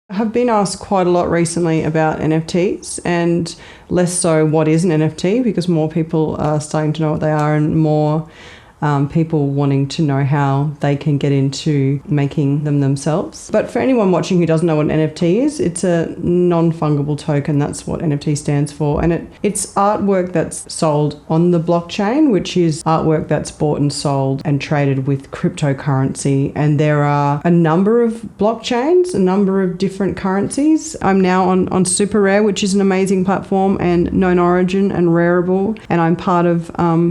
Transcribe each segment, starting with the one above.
I have been asked quite a lot recently about NFTs, and less so what is an NFT, because more people are starting to know what they are, and more people wanting to know how they can get into making them themselves. But for anyone watching who doesn't know what an NFT is, it's a non-fungible token. That's what NFT stands for. And it's artwork that's sold on the blockchain, which is artwork that's bought and sold and traded with cryptocurrency. And there are a number of blockchains, a number of different currencies. I'm now on Super Rare, which is an amazing platform, and Known Origin and Rareable. And I'm part of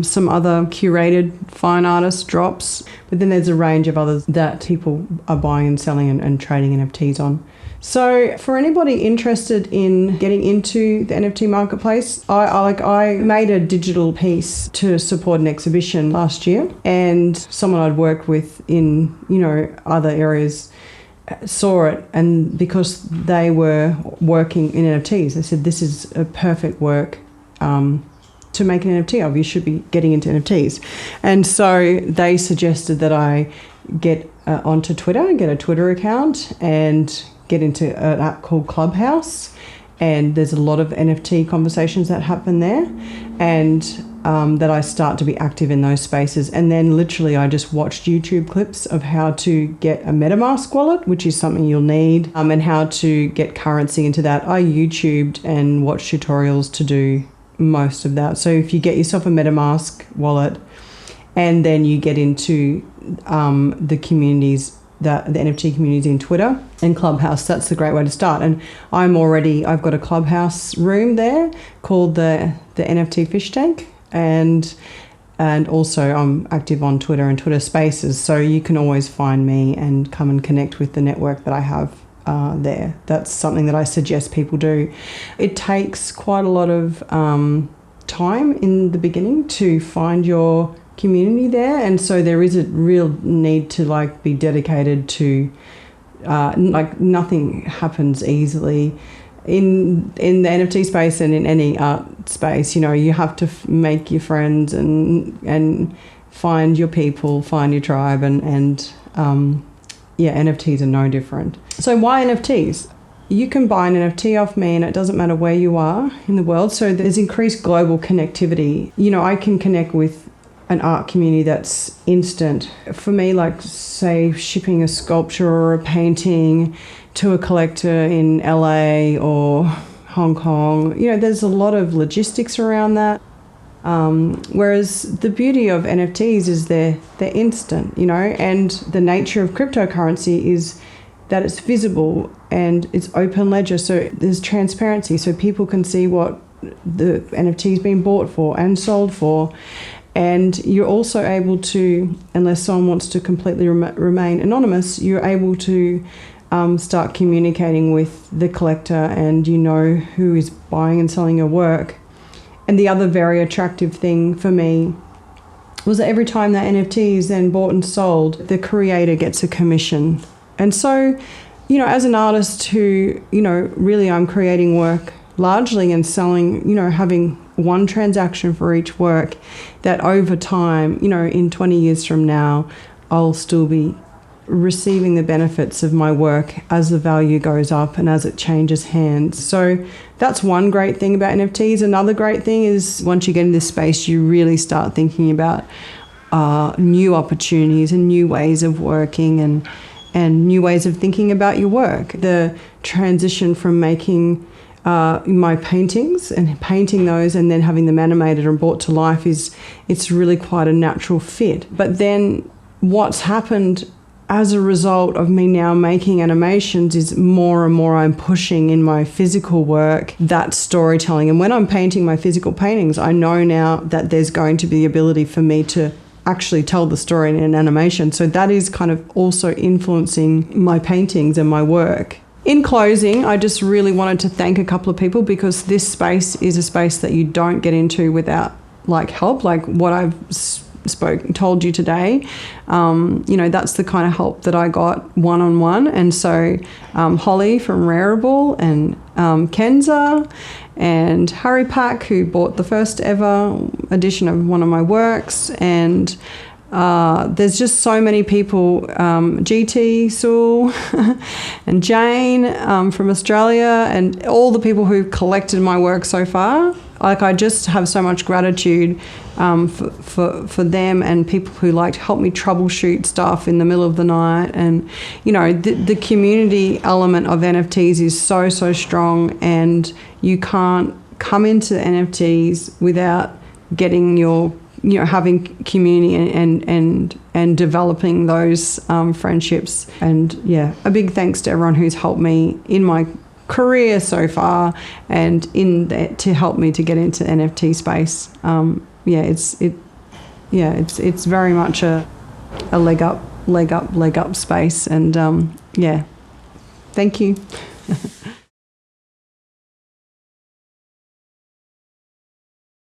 some other curated fine artist drops, but then there's a range of others that people are buying and selling and trading NFTs on. So for anybody interested in getting into the NFT marketplace, I made a digital piece to support an exhibition last year, and someone I'd worked with in other areas saw it, and because they were working in NFTs, they said this is a perfect work to make an NFT of. You should be getting into NFTs. And so they suggested that I get onto Twitter, get a Twitter account, and get into an app called Clubhouse. And there's a lot of NFT conversations that happen there, and that I start to be active in those spaces. And then literally I just watched YouTube clips of how to get a MetaMask wallet, which is something you'll need, and how to get currency into that. I YouTubed and watched tutorials to do most of that. So if you get yourself a MetaMask wallet, and then you get into the communities, the NFT communities in Twitter and Clubhouse, that's a great way to start. And I've got a Clubhouse room there called the NFT Fish Tank, and also I'm active on Twitter and Twitter Spaces, so you can always find me and come and connect with the network that I have there. That's something that I suggest people do. It takes quite a lot of time in the beginning to find your community there, and so there is a real need to be dedicated to nothing happens easily in the NFT space and in any art space. You have to make your friends and find your people, find your tribe, and NFTs are no different. So why NFTs? You can buy an NFT off me and it doesn't matter where you are in the world. So there's increased global connectivity. I can connect with an art community that's instant. For me, say shipping a sculpture or a painting to a collector in LA or Hong Kong, there's a lot of logistics around that. Whereas the beauty of NFTs is they're instant, and the nature of cryptocurrency is that it's visible and it's open ledger, so there's transparency, so people can see what the NFT is being bought for and sold for. And you're also able to, unless someone wants to completely remain anonymous, you're able to start communicating with the collector, and who is buying and selling your work. And the other very attractive thing for me was that every time that NFT is then bought and sold, the creator gets a commission. And so, as an artist who, really I'm creating work largely and selling, having one transaction for each work, that over time, in 20 years from now, I'll still be receiving the benefits of my work as the value goes up and as it changes hands. So that's one great thing about NFTs. Another great thing is once you get in this space, you really start thinking about new opportunities and new ways of working and new ways of thinking about your work. The transition from making my paintings and painting those and then having them animated and brought to life it's really quite a natural fit. But then what's happened as a result of me now making animations is more and more I'm pushing in my physical work that storytelling. And when I'm painting my physical paintings, I know now that there's going to be the ability for me to actually tell the story in an animation. So that is kind of also influencing my paintings and my work. In closing, I just really wanted to thank a couple of people, because this space is a space that you don't get into without help, like what I've told you today. That's the kind of help that I got one-on-one. And so Holly from Rareable and Kenza and Harry Pack, who bought the first ever edition of one of my works, and there's just so many people, GT, Sewell, and Jane from Australia, and all the people who've collected my work so far. Like, I just have so much gratitude for them, and people who like to help me troubleshoot stuff in the middle of the night. And, you know, the community element of NFTs is so strong, and you can't come into NFTs without getting your, you know, having community and developing those friendships. And yeah, a big thanks to everyone who's helped me in my career so far, and to help me to get into NFT space. It's very much a leg up space, and yeah, thank you.